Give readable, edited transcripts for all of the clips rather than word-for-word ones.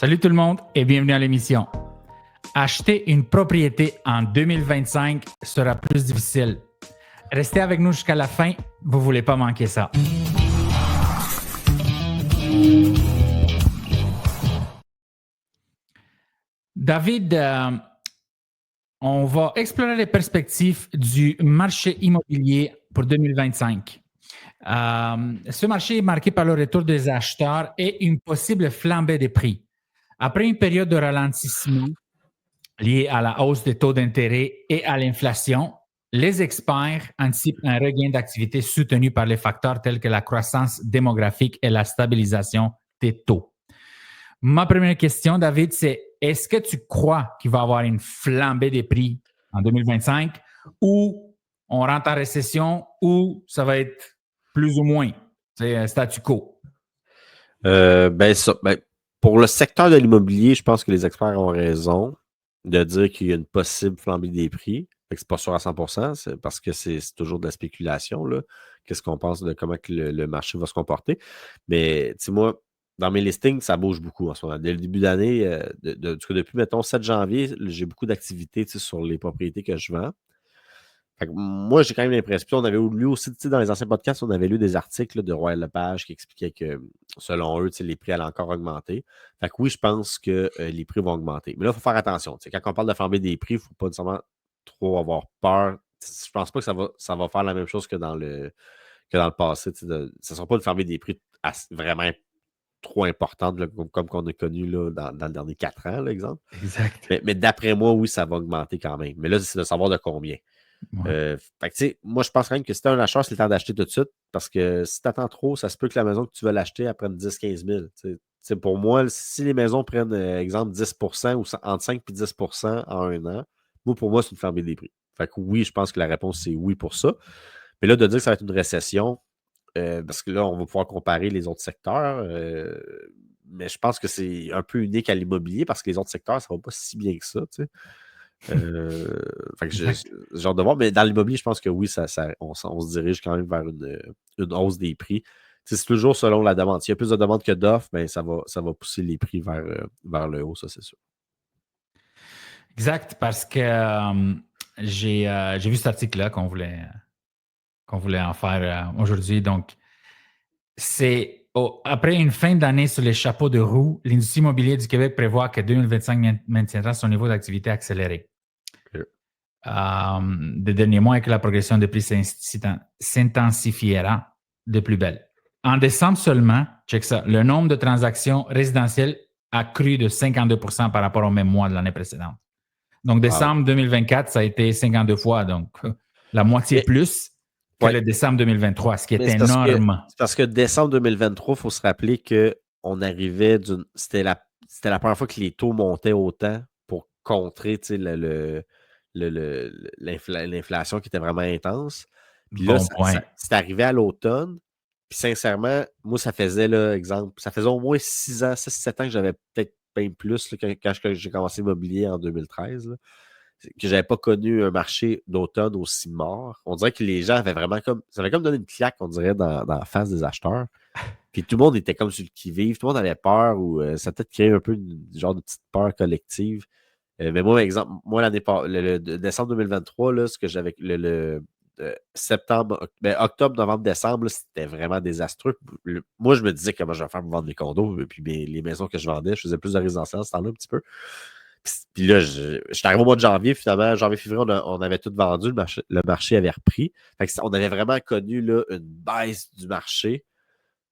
Salut tout le monde et bienvenue à l'émission. Acheter une propriété en 2025 sera plus difficile. Restez avec nous jusqu'à la fin, vous ne voulez pas manquer ça. David, on va explorer les perspectives du marché immobilier pour 2025. Ce marché est marqué par le retour des acheteurs et une possible flambée des prix. Après une période de ralentissement liée à la hausse des taux d'intérêt et à l'inflation, les experts anticipent un regain d'activité soutenu par les facteurs tels que la croissance démographique et la stabilisation des taux. Ma première question, David, c'est est-ce que tu crois qu'il va y avoir une flambée des prix en 2025 ou on rentre en récession ou ça va être plus ou moins statu quo? Pour le secteur de l'immobilier, je pense que les experts ont raison de dire qu'il y a une possible flambée des prix. C'est pas sûr à 100%, c'est parce que c'est toujours de la spéculation, là. Qu'est-ce qu'on pense de comment que le marché va se comporter. Mais moi, dans mes listings, ça bouge beaucoup en ce moment. Dès le début d'année, depuis, mettons, 7 janvier, j'ai beaucoup d'activités sur les propriétés que je vends. Fait que moi, j'ai quand même l'impression, on avait lu aussi, dans les anciens podcasts, on avait lu des articles là, de Royal Lepage qui expliquaient que, selon eux, les prix allaient encore augmenter. Fait que oui, je pense que les prix vont augmenter. Mais là, il faut faire attention. Quand on parle de flambée des prix, il ne faut pas nécessairement trop avoir peur. Je pense pas que ça va faire la même chose que dans le passé. Ça ne sera pas une flambée des prix vraiment trop importante, là, comme qu'on a connu là, dans le dernier 4 ans, l'exemple. Exact. Mais d'après moi, oui, ça va augmenter quand même. Mais là, c'est de savoir de combien. Ouais. Moi, je pense quand même que si tu es un acheteur, c'est le temps d'acheter tout de suite parce que si tu attends trop, ça se peut que la maison que tu veux l'acheter, elle prenne 10-15 000. Pour moi, si les maisons prennent, exemple, 10 ou entre 5 et 10 en un an, pour moi, c'est une flambée des prix. Fait que oui, je pense que la réponse, c'est oui pour ça. Mais là, de dire que ça va être une récession, parce que là, on va pouvoir comparer les autres secteurs, mais je pense que c'est un peu unique à l'immobilier parce que les autres secteurs, ça ne va pas si bien que ça, tu sais. Fait que j'ai hâte de voir, mais dans l'immobilier, je pense que oui, on se dirige quand même vers une hausse des prix. C'est toujours selon la demande. S'il y a plus de demandes que d'offres, ben, ça va pousser les prix vers le haut, ça, c'est sûr. Exact, parce que j'ai vu cet article-là qu'on voulait en faire aujourd'hui. Donc, après une fin d'année sur les chapeaux de roue, l'industrie immobilière du Québec prévoit que 2025 maintiendra son niveau d'activité accéléré. Okay. Des derniers mois et que la progression des prix s'intensifiera de plus belle. En décembre seulement, check ça, le nombre de transactions résidentielles a cru de 52% par rapport au même mois de l'année précédente. Donc, décembre 2024, ça a été 52 fois, donc la moitié plus que le décembre 2023, ce qui est énorme. C'est parce que décembre 2023, il faut se rappeler qu'on arrivait c'était la première fois que les taux montaient autant pour contrer l'inflation qui était vraiment intense. Puis là, c'est arrivé à l'automne. Puis sincèrement, moi, ça faisait, là, exemple, ça faisait au moins 6 ans, 6-7 ans que j'avais peut-être même plus là, quand j'ai commencé l'immobilier en 2013, là, que j'avais pas connu un marché d'automne aussi mort. On dirait que les gens avaient vraiment ça avait comme donné une claque, on dirait, dans la face des acheteurs. Puis tout le monde était comme sur le qui-vive, tout le monde avait peur ou ça a peut-être créé un peu une genre de petite peur collective. Mais moi, par exemple, le décembre 2023, là, ce que j'avais octobre, novembre, décembre, là, c'était vraiment désastreux. Moi, je me disais comment je vais faire pour vendre mes condos, puis les maisons que je vendais, je faisais plus de résidentiel ce temps-là un petit peu. Puis là, je suis arrivé au mois de janvier, finalement, janvier-février, on avait tout vendu, le marché avait repris. Fait que on avait vraiment connu là, une baisse du marché.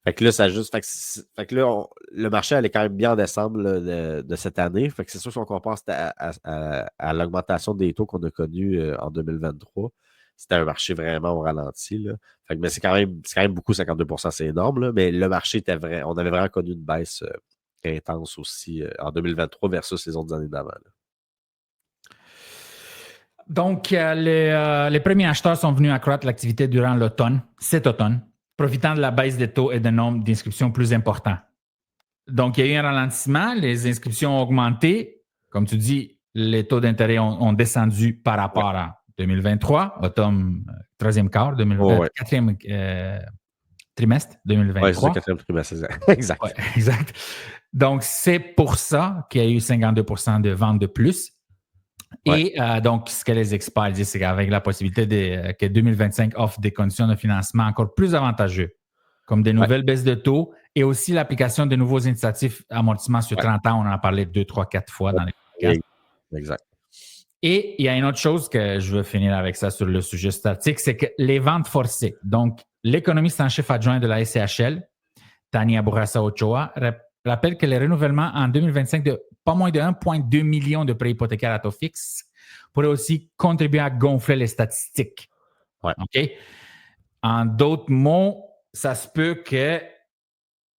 Fait que là, fait que là, le marché allait quand même bien en décembre là, de cette année. Fait que c'est sûr qu'on compare à l'augmentation des taux qu'on a connue en 2023. C'était un marché vraiment au ralenti. Là. Fait que, mais c'est quand même beaucoup, 52%, c'est énorme. Là, mais le marché était vrai. On avait vraiment connu une baisse intense aussi en 2023 versus les autres années d'avant. Là. Donc, les premiers acheteurs sont venus accroître l'activité durant l'automne, cet automne, profitant de la baisse des taux et d'un nombre d'inscriptions plus important. Donc, il y a eu un ralentissement, les inscriptions ont augmenté. Comme tu dis, les taux d'intérêt ont descendu par rapport à 2023, automne, troisième quart, 2024, trimestre Oui, c'est 2023. le quatrième trimestre, exact. Ouais, exact. Donc, c'est pour ça qu'il y a eu 52% de ventes de plus. Ouais. Et donc, ce que les experts disent, c'est qu'avec la possibilité que 2025 offre des conditions de financement encore plus avantageuses, comme des nouvelles baisses de taux et aussi l'application de nouveaux incitatifs amortissement sur 30 ans. On en a parlé 2, 3, 4 fois dans les podcasts. Exact. Et il y a une autre chose que je veux finir avec ça sur le sujet statique, c'est que les ventes forcées. Donc, l'économiste en chef adjoint de la SCHL, Tania Bourassa Ochoa, rappelle que les renouvellements en 2025 de pas moins de 1,2 million de prêts hypothécaires à taux fixe pourraient aussi contribuer à gonfler les statistiques. Ouais. OK? En d'autres mots, ça se peut qu'il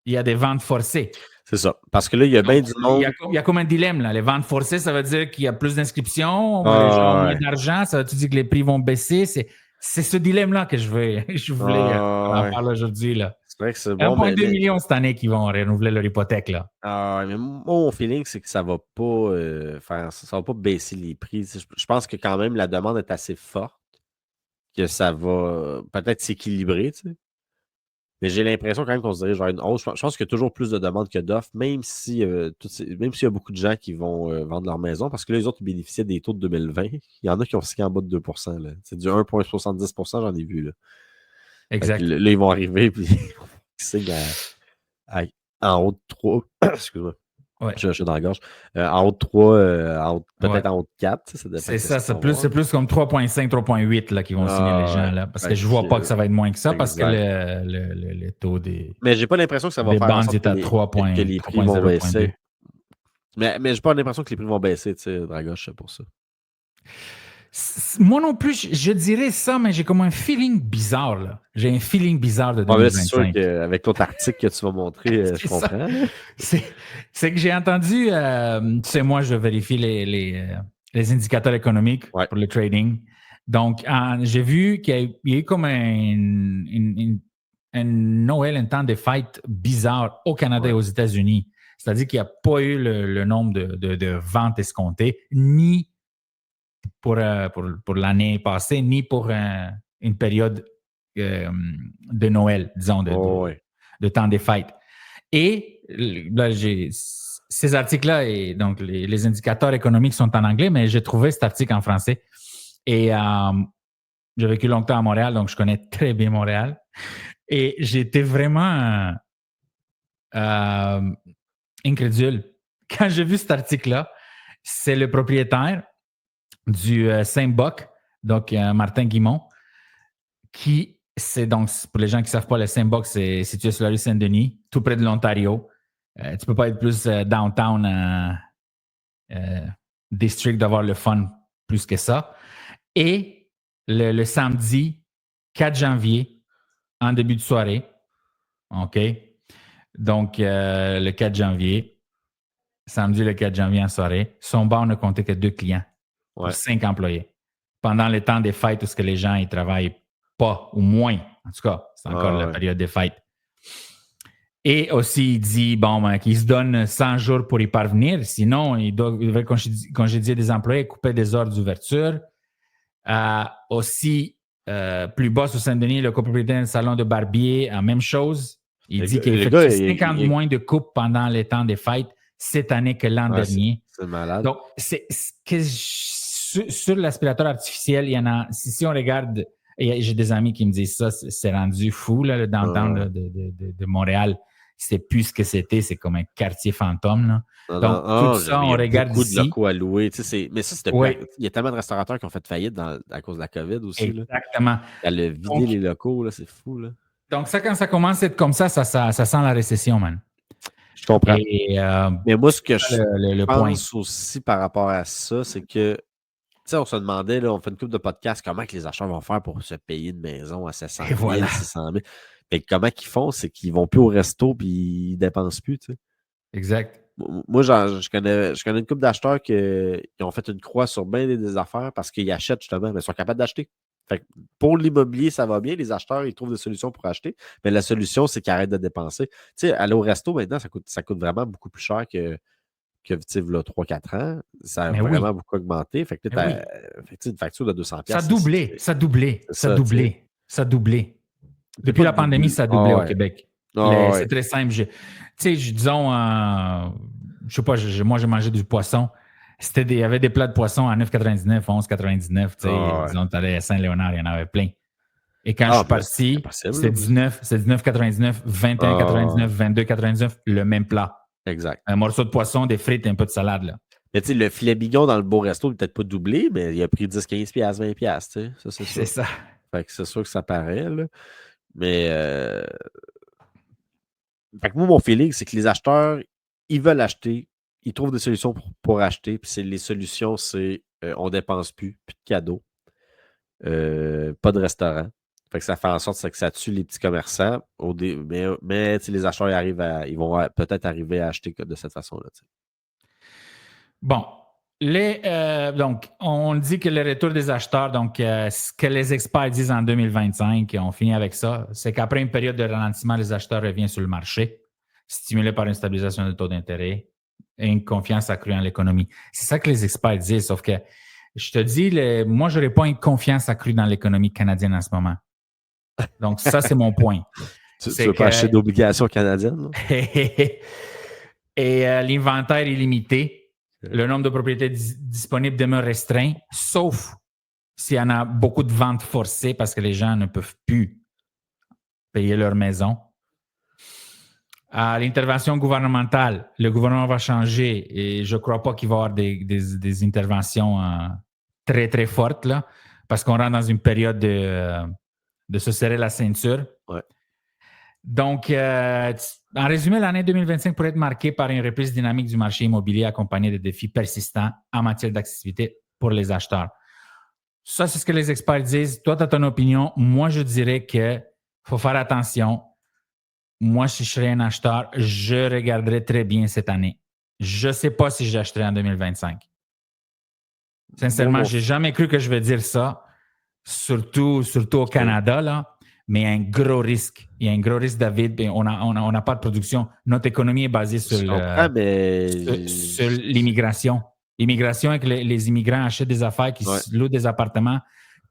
y a des ventes forcées. C'est ça. Parce que là, il y a bien du monde. Il y a comme un dilemme, là. Les ventes forcées, ça veut dire qu'il y a plus d'inscriptions, les gens ont moins d'argent, ça veut dire que les prix vont baisser. C'est ce dilemme-là que je voulais en parler aujourd'hui, là. C'est vrai que c'est bon. 1,2 million cette année qui vont renouveler leur hypothèque, là. Mais mon feeling, c'est que ça va pas ça va pas baisser les prix. Je pense que quand même la demande est assez forte, que ça va peut-être s'équilibrer, tu sais. Mais j'ai l'impression quand même qu'on se dirige vers une hausse. Je pense qu'il y a toujours plus de demandes que d'offres, même s'il y a beaucoup de gens qui vont vendre leur maison, parce que là, les autres bénéficiaient des taux de 2020. Il y en a qui ont signé en bas de 2%. Là. C'est du 1,70%, j'en ai vu. Là. Exact. Là, ils vont arriver puis ils signent en haut de 3. Excuse-moi. Ouais. Je suis dans la gorge. En haut de 3, peut-être en haut de 4. C'est ça, c'est plus comme 3,5, 3,8 là, qui vont signer les gens. Là, parce que je ne vois pas que ça va être moins que ça parce que le taux des. Mais j'ai pas l'impression que ça va faire en sorte est à 3, que les prix vont baisser. Mais j'ai pas l'impression que les prix vont baisser, tu sais, Dragoche, pour ça. Moi non plus, je dirais ça, mais j'ai comme un feeling bizarre. Là. J'ai un feeling bizarre de 2025. C'est sûr qu'avec l'autre article que tu vas montrer, je comprends. C'est que j'ai entendu, tu sais, moi, je vérifie les indicateurs économiques pour le trading. Donc, j'ai vu qu'il y a eu comme un Noël, un temps de fête bizarre au Canada et aux États-Unis. C'est-à-dire qu'il n'y a pas eu le nombre de ventes escomptées, ni pour l'année passée, ni pour une période de Noël, disons, de temps des fêtes. Et là, ces articles-là, et donc les indicateurs économiques sont en anglais, mais j'ai trouvé cet article en français. Et j'ai vécu longtemps à Montréal, donc je connais très bien Montréal. Et j'étais vraiment incrédule. Quand j'ai vu cet article-là, c'est le propriétaire du Saint-Boc, donc Martin Guimont, qui, c'est donc, pour les gens qui ne savent pas, le Saint-Boc, c'est situé sur la rue Saint-Denis, tout près de l'Ontario. Tu ne peux pas être plus downtown district d'avoir le fun plus que ça. Et le samedi 4 janvier, en début de soirée, OK? Donc, le 4 janvier, samedi le 4 janvier en soirée, son bar ne comptait que 2 clients pour 5 employés. Pendant le temps des fêtes où les gens ne travaillent pas, ou moins. En tout cas, c'est encore la période des fêtes. Et aussi, il dit qu'il se donne 100 jours pour y parvenir. Sinon, il devrait congédier des employés, couper des heures d'ouverture. Aussi, plus bas sur Saint-Denis, le copropriétaire d'un salon de barbier, même chose. Il dit qu'il fait 50 moins de coupes pendant les temps des fêtes cette année que l'an dernier. C'est malade. Donc, sur l'aspirateur artificiel, il y en a. Si on regarde, et j'ai des amis qui me disent ça, c'est rendu fou, là, le downtown de Montréal. C'est plus ce que c'était, c'est comme un quartier fantôme. Là. Donc, tout ça, on regarde ici. Il y a beaucoup de locaux à louer. Tu sais, mais ça, c'était il y a tellement de restaurateurs qui ont fait faillite à cause de la COVID aussi. Exactement. Elle a vidé les locaux, là, c'est fou. Là. Donc, ça, quand ça commence à être comme ça sent la récession, man. Je comprends. Mais moi, ce que je pense point. aussi par rapport à ça, c'est que, tu sais, on se demandait, là, on fait une couple de podcasts, comment que les acheteurs vont faire pour se payer une maison à 700 000, 600 000. Mais comment qu'ils font, c'est qu'ils vont plus au resto et ils ne dépensent plus, tu sais. Exact. Moi, je connais une couple d'acheteurs qui ont fait une croix sur bien des affaires parce qu'ils achètent justement, mais ils sont capables d'acheter. Fait que pour l'immobilier, ça va bien. Les acheteurs, ils trouvent des solutions pour acheter. Mais la solution, c'est qu'ils arrêtent de dépenser. Tu sais, aller au resto, maintenant, ça coûte vraiment beaucoup plus cher que tu sais, là, 3-4 ans. Ça a vraiment beaucoup augmenté. Fait que tu as une facture de 200$. Ça a doublé. Depuis la pandémie, ça a doublé au Québec. C'est très simple. Disons, je sais pas, moi, j'ai mangé du poisson. Il y avait des plats de poisson à 9,99, 11,99. Disons, tu allais à Saint-Léonard, il y en avait plein. Et quand je suis parti, c'était 19,99, 21,99, 22,99, le même plat. Exact. Un morceau de poisson, des frites et un peu de salade. Là. Mais tu sais, le filet mignon dans le beau resto, peut-être pas doublé, mais il a pris 10, 15 piastres, 20 piastres, tu sais. Ça, c'est sûr. C'est ça. Fait que c'est sûr que ça paraît, là. Mais fait que moi, mon feeling, c'est que les acheteurs, ils veulent acheter, ils trouvent des solutions pour acheter, puis les solutions, c'est on dépense plus de cadeaux, pas de restaurant. Fait que ça fait en sorte que ça tue les petits commerçants. Mais les acheteurs, ils vont peut-être arriver à acheter de cette façon-là. T'sais. Bon. Donc, on dit que le retour des acheteurs, donc ce que les experts disent en 2025, et on finit avec ça, c'est qu'après une période de ralentissement, les acheteurs reviennent sur le marché, stimulés par une stabilisation des taux d'intérêt et une confiance accrue en l'économie. C'est ça que les experts disent, sauf que je te dis, moi, je n'aurais pas une confiance accrue dans l'économie canadienne en ce moment. Donc, ça, c'est mon point. Tu veux pas acheter d'obligations canadiennes? Et l'inventaire est limité. Le nombre de propriétés disponibles demeure restreint, sauf s'il y en a beaucoup de ventes forcées parce que les gens ne peuvent plus payer leur maison. À l'intervention gouvernementale, le gouvernement va changer et je ne crois pas qu'il va y avoir des interventions très, très fortes là, parce qu'on rentre dans une période de se serrer la ceinture. Ouais. Donc, en résumé, l'année 2025 pourrait être marquée par une reprise dynamique du marché immobilier accompagnée de défis persistants en matière d'accessibilité pour les acheteurs. Ça, c'est ce que les experts disent. Toi, tu as ton opinion. Moi, je dirais qu'il faut faire attention. Moi, si je serais un acheteur, je regarderais très bien cette année. Je ne sais pas si j'achèterais en 2025. Sincèrement, je n'ai jamais cru que je vais dire ça, surtout au Canada, là. Mais il y a un gros risque. Il y a un gros risque, David. On n'a pas de production. Notre économie est basée sur l'immigration. L'immigration est que les immigrants achètent des affaires, qui louent des appartements,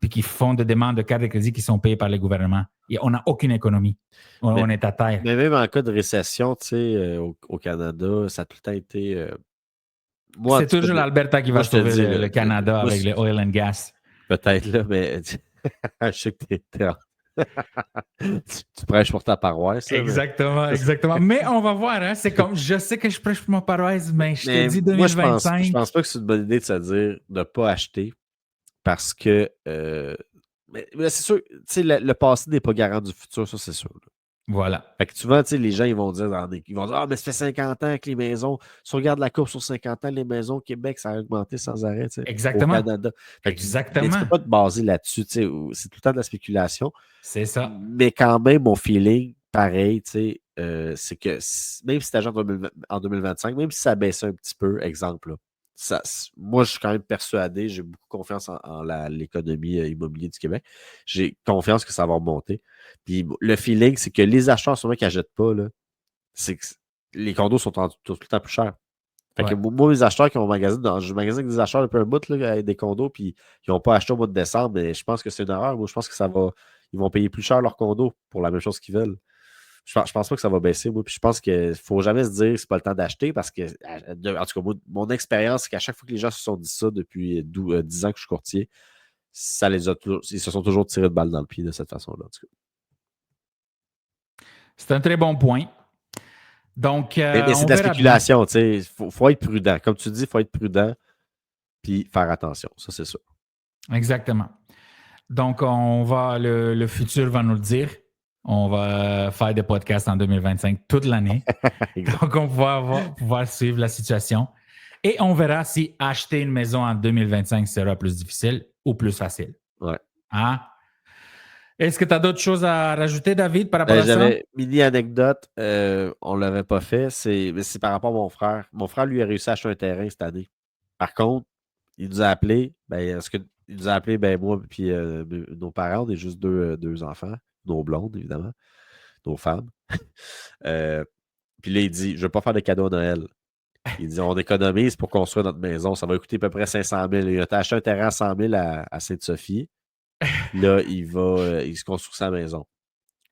puis qui font des demandes de cartes de crédit qui sont payées par le gouvernement. Et on n'a aucune économie. On est à terre. Mais même en cas de récession, tu sais, au Canada, ça a tout le temps été... c'est toujours l'Alberta qui va sauver le Canada avec le oil and gas. Peut-être, là, mais je sais que tu prêches pour ta paroisse. Exactement, exactement. Mais on va voir, hein, c'est comme, je sais que je prêche pour ma paroisse, mais je te dis 2025. Moi, je pense pas que c'est une bonne idée de se dire de ne pas acheter parce que, mais c'est sûr, tu sais, le passé n'est pas garant du futur, ça, c'est sûr. Là. Voilà. Fait que souvent, tu sais, les gens, ils vont dire, ah, mais ça fait 50 ans que les maisons, si on regarde la courbe sur 50 ans, les maisons au Québec, ça a augmenté sans arrêt, tu sais, exactement. au Canada. Exactement. Mais tu peux pas te baser là-dessus, tu sais, c'est tout le temps de la spéculation. C'est ça. Mais quand même, mon feeling, pareil, tu sais, c'est que même si tu achètes en 2025, même si ça baisse un petit peu, exemple, là, moi, je suis quand même persuadé, j'ai beaucoup confiance en l'économie immobilière du Québec. J'ai confiance que ça va remonter. Puis le feeling, c'est que les acheteurs, souvent, qui n'achètent pas, là, c'est que les condos sont tout le temps plus chers. Fait que moi, les acheteurs qui ont magasiné, je magasine avec des acheteurs depuis un bout, là, avec des condos, puis ils n'ont pas acheté au mois de décembre, mais je pense que c'est une erreur. Moi, je pense que ils vont payer plus cher leur condo pour la même chose qu'ils veulent. Je pense pas que ça va baisser, moi. Puis je pense qu'il ne faut jamais se dire que c'est pas le temps d'acheter parce que, en tout cas, mon expérience, c'est qu'à chaque fois que les gens se sont dit ça depuis 10 ans que je suis courtier, ils se sont toujours tirés de balles dans le pied de cette façon-là. En tout cas. C'est un très bon point. Donc, mais c'est de la spéculation, tu sais. Faut être prudent. Comme tu dis, il faut être prudent puis faire attention. Ça, c'est sûr. Exactement. Donc, le futur va nous le dire. On va faire des podcasts en 2025 toute l'année. Donc, on va pouvoir suivre la situation. Et on verra si acheter une maison en 2025 sera plus difficile ou plus facile. Ouais. Hein? Est-ce que tu as d'autres choses à rajouter, David, par rapport à ça? J'avais une mini-anecdote. On ne l'avait pas fait. C'est par rapport à mon frère. Mon frère, lui, a réussi à acheter un terrain cette année. Par contre, il nous a appelés. Il nous a appelés, moi puis nos parents. On est juste deux enfants. Nos blondes, évidemment. Nos femmes. Puis là, il dit, je ne veux pas faire de cadeau à Noël. Il dit, on économise pour construire notre maison. Ça va coûter à peu près 500 000. Il a acheté un terrain à 100 000 à Sainte-Sophie. Là, il se construit sa maison.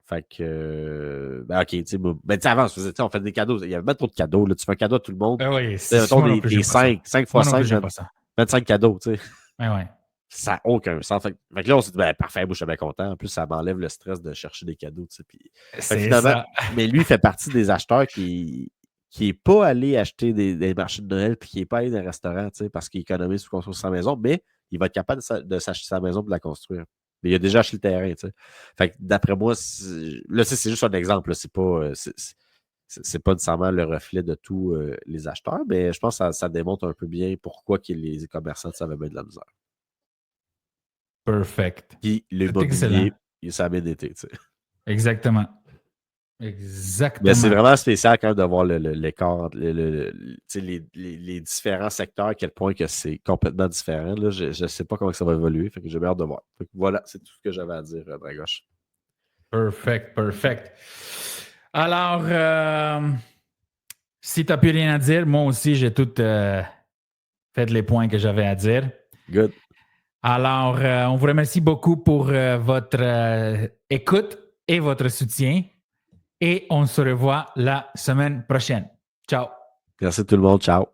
Fait que, OK, tu sais, avant, on fait des cadeaux. Il y avait pas trop de cadeaux. Là. Tu fais un cadeau à tout le monde. Oui, Mettons moi non plus, des j'aime pas ça. 5 Moi x non plus, 5, j'aime pas ça. 25 cadeaux, tu sais. Ouais. Ça n'a aucun sens. Fait que là, on s'est dit, parfait, moi, je suis bien content. En plus, ça m'enlève le stress de chercher des cadeaux, tu sais. Puis, C'est finalement, ça. mais lui, il fait partie des acheteurs qui n'est pas allé acheter des marchés de Noël puis qui n'est pas allé dans un restaurant, tu sais, parce qu'il économise pour construire sa maison, mais il va être capable de s'acheter sa maison pour la construire. Mais il a déjà acheté le terrain, tu sais. Fait que d'après moi, là, c'est juste un exemple. Là, c'est pas nécessairement le reflet de tous les acheteurs, mais je pense que ça démontre un peu bien pourquoi les commerçants savaient bien de la misère. Perfect. Puis Excellent. l'immobilier, ça a bien été, tu sais. Exactement. Mais c'est vraiment spécial quand même de voir l'écart entre les différents secteurs, à quel point que c'est complètement différent. Là, je ne sais pas comment ça va évoluer, fait que j'ai hâte de voir. Fait que voilà, c'est tout ce que j'avais à dire, Dragoche. Perfect. Alors, si tu n'as plus rien à dire, moi aussi, j'ai tout fait les points que j'avais à dire. Good. Alors, on vous remercie beaucoup pour votre écoute et votre soutien. Et on se revoit la semaine prochaine. Ciao. Merci tout le monde. Ciao.